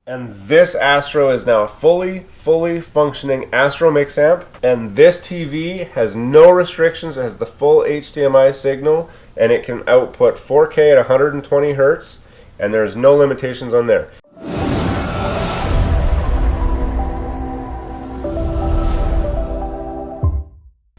And this Astro is now a fully functioning Astro Mixamp, and this TV has no restrictions. It has the full HDMI signal, and it can output 4K at 120 Hertz, and there's no limitations on there.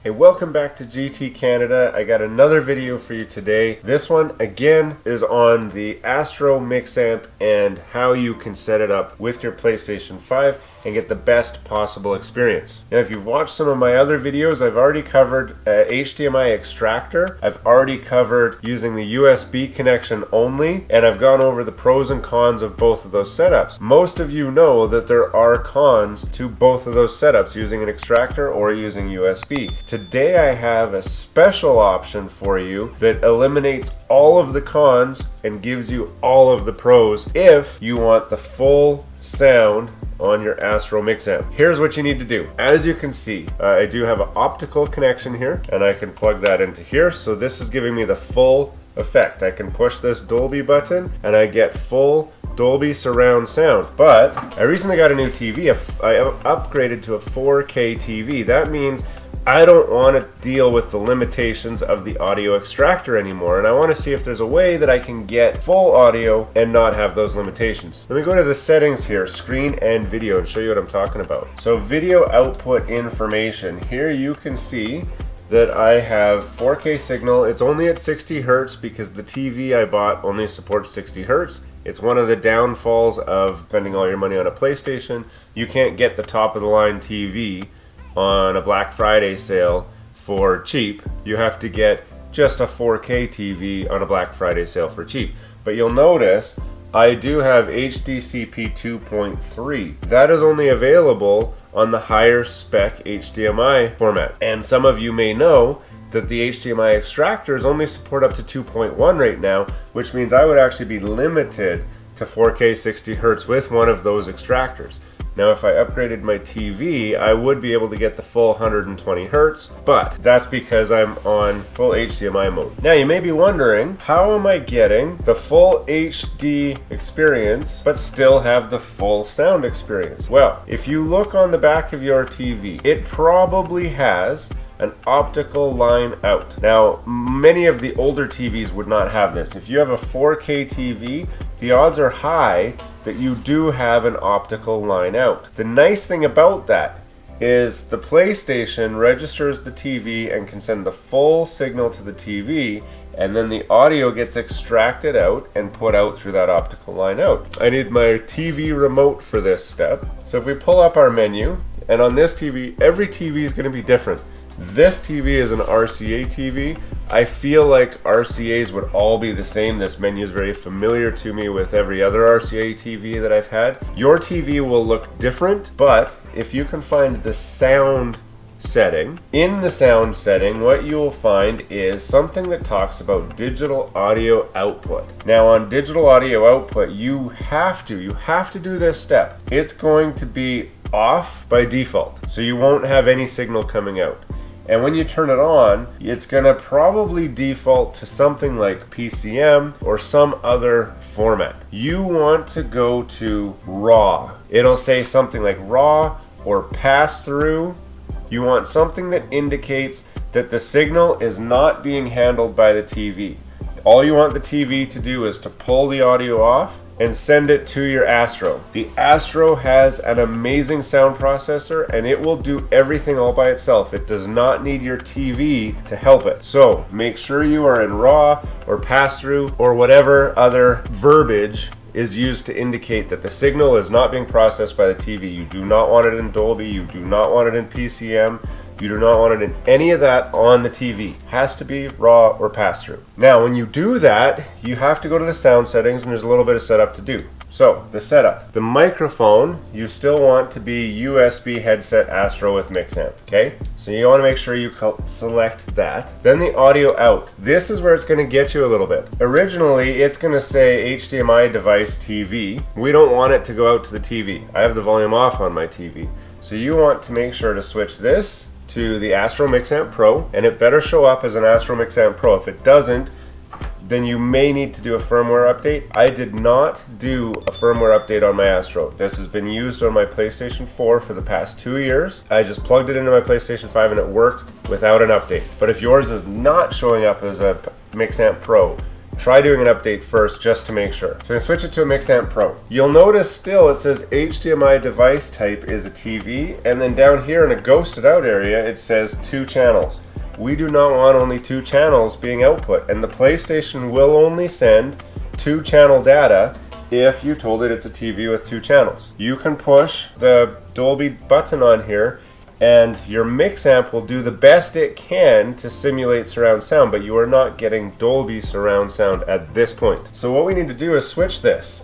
Hey, welcome back to GT Canada. I got another video for you today. This one, again, is on the Astro Mixamp and how you can set it up with your PlayStation 5 and get the best possible experience. Now, if you've watched some of my other videos, I've already covered HDMI extractor. I've already covered using the USB connection only, and I've gone over the pros and cons of both of those setups. Most of you know that there are cons to both of those setups, using an extractor or using USB. Today I have a special option for you that eliminates all of the cons and gives you all of the pros if you want the full sound on your Astro Mixamp. Here's what you need to do. As you can see, I do have an optical connection here, and I can plug that into here, so this is giving me the full effect. I can push this Dolby button and I get full Dolby surround sound. But I recently got a new TV. I upgraded to a 4K TV. That means I don't want to deal with the limitations of the audio extractor anymore, and I want to see if there's a way that I can get full audio and not have those limitations. Let me go to the settings here, screen and video, and show you what I'm talking about. So video output information. Here you can see that I have 4K signal. It's only at 60 Hertz because the TV I bought only supports 60 Hertz. It's one of the downfalls of spending all your money on a PlayStation. You can't get the top of the line TV on a Black Friday sale for cheap. You have to get just a 4K TV on a Black Friday sale for cheap. But you'll notice I do have HDCP 2.3. That is only available on the higher spec HDMI format. And some of you may know that the HDMI extractors only support up to 2.1 right now, which means I would actually be limited to 4K 60 Hertz with one of those extractors. Now, if I upgraded my TV, I would be able to get the full 120 Hertz, but that's because I'm on full HDMI mode. Now, you may be wondering, how am I getting the full HD experience, but still have the full sound experience? Well, if you look on the back of your TV, it probably has an optical line out. Now, many of the older TVs would not have this. If you have a 4K TV, the odds are high that you do have an optical line out. The nice thing about that is the PlayStation registers the TV and can send the full signal to the TV, and then the audio gets extracted out and put out through that optical line out. I need my TV remote for this step. So if we pull up our menu, and on this TV, every TV is going to be different. This TV is an RCA TV. I feel like RCAs would all be the same. This menu is very familiar to me with every other RCA TV that I've had. Your TV will look different, but if you can find the sound setting, in the sound setting, what you will find is something that talks about digital audio output. Now, on digital audio output, you have to do this step. It's going to be off by default, so you won't have any signal coming out. And when you turn it on, it's gonna probably default to something like PCM or some other format. You want to go to RAW. It'll say something like RAW or pass-through. You want something that indicates that the signal is not being handled by the TV. All you want the TV to do is to pull the audio off and send it to your Astro. The Astro has an amazing sound processor, and it will do everything all by itself. It does not need your TV to help it. So make sure you are in RAW or pass-through or whatever other verbiage is used to indicate that the signal is not being processed by the TV. You do not want it in Dolby, you do not want it in PCM, you do not want it in any of that on the TV. It has to be RAW or pass-through. Now, when you do that, you have to go to the sound settings, and there's a little bit of setup to do. So, the setup. The microphone, you still want to be USB headset Astro with Mixamp, okay? So you want to make sure you select that. Then the audio out. This is where it's going to get you a little bit. Originally, it's going to say HDMI device TV. We don't want it to go out to the TV. I have the volume off on my TV. So you want to make sure to switch this to the Astro Mixamp Pro, and it better show up as an Astro Mixamp Pro. If it doesn't, then you may need to do a firmware update. I did not do a firmware update on my Astro. This has been used on my PlayStation 4 for the past 2 years. I just plugged it into my PlayStation 5 and it worked without an update. But if yours is not showing up as a Mixamp Pro, try doing an update first just to make sure. So I'm going to switch it to a Mixamp Pro. You'll notice still it says HDMI device type is a TV, and then down here in a ghosted out area it says 2 channels. We do not want only 2 channels being output, and the PlayStation will only send 2 channel data if you told it it's a TV with 2 channels. You can push the Dolby button on here and your Mixamp will do the best it can to simulate surround sound, but you are not getting Dolby surround sound at this point. So what we need to do is switch this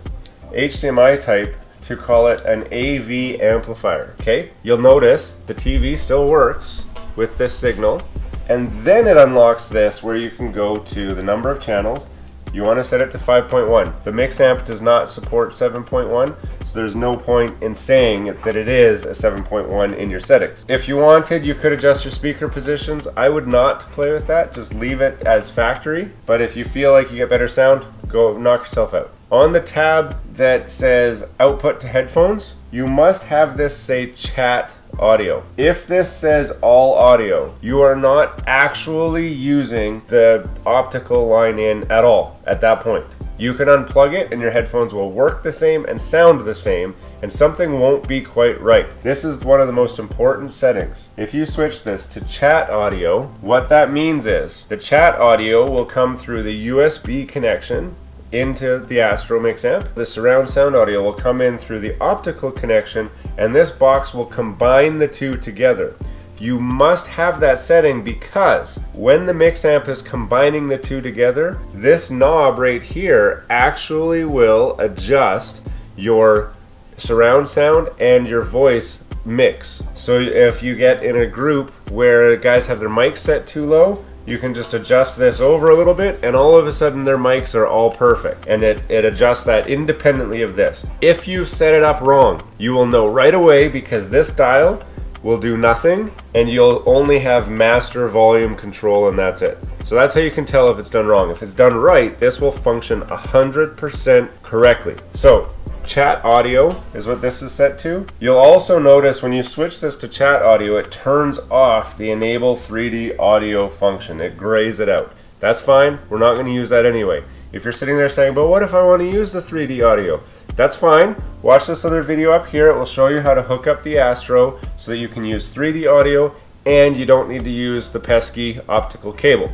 HDMI type to call it an AV amplifier, okay? You'll notice the TV still works with this signal, and then it unlocks this where you can go to the number of channels. You want to set it to 5.1. The Mixamp does not support 7.1, so there's no point in saying that it is a 7.1 in your settings. If you wanted, you could adjust your speaker positions. I would not play with that, just leave it as factory. But if you feel like you get better sound, go knock yourself out. On the tab that says output to headphones, you must have this say chat audio. If this says all audio, you are not actually using the optical line in at all at that point. You can unplug it and your headphones will work the same and sound the same, and something won't be quite right. This is one of the most important settings. If you switch this to chat audio, what that means is the chat audio will come through the USB connection into the Astro Mixamp. The surround sound audio will come in through the optical connection, and this box will combine the two together. You must have that setting because when the Mixamp is combining the two together, this knob right here actually will adjust your surround sound and your voice mix. So if you get in a group where guys have their mics set too low, you can just adjust this over a little bit and all of a sudden their mics are all perfect, and it adjusts that independently of this. If you set it up wrong, you will know right away because this dial will do nothing and you'll only have master volume control and that's it. So that's how you can tell if it's done wrong. If it's done right, this will function 100% correctly. So chat audio is what this is set to. You'll also notice when you switch this to chat audio, it turns off the enable 3D audio function. It grays it out. That's fine. We're not going to use that anyway. If you're sitting there saying, but what if I want to use the 3D audio? That's fine. Watch this other video up here. It will show you how to hook up the Astro so that you can use 3D audio and you don't need to use the pesky optical cable.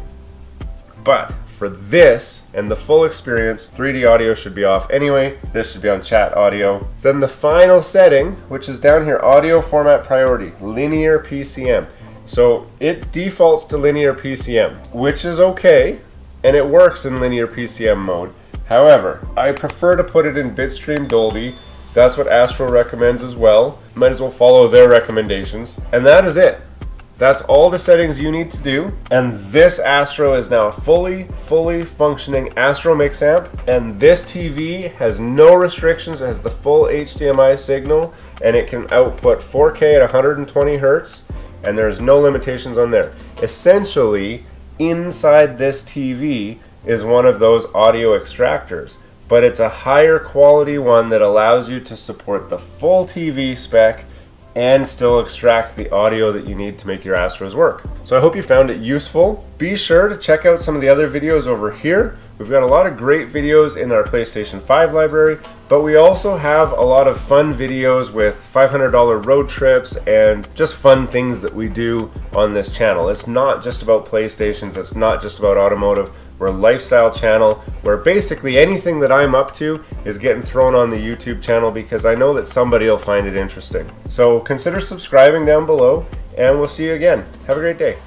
But for this and the full experience, 3D audio should be off anyway. This should be on chat audio. Then the final setting, which is down here, audio format priority, linear PCM. So it defaults to linear PCM, which is okay, and it works in linear PCM mode. However, I prefer to put it in bitstream Dolby. That's what Astro recommends as well. Might as well follow their recommendations. And that is it. That's all the settings you need to do, and this Astro is now a fully functioning Astro Mixamp, and this TV has no restrictions. It has the full HDMI signal, and it can output 4K at 120 Hertz, and there's no limitations on there. Essentially, inside this TV is one of those audio extractors, but it's a higher quality one that allows you to support the full TV spec and still extract the audio that you need to make your Astros work. So I hope you found it useful. Be sure to check out some of the other videos over here. We've got a lot of great videos in our PlayStation 5 library, but we also have a lot of fun videos with $500 road trips and just fun things that we do on this channel. It's not just about PlayStations, it's not just about automotive. We're a lifestyle channel where basically anything that I'm up to is getting thrown on the YouTube channel because I know that somebody will find it interesting. So consider subscribing down below, and we'll see you again. Have a great day.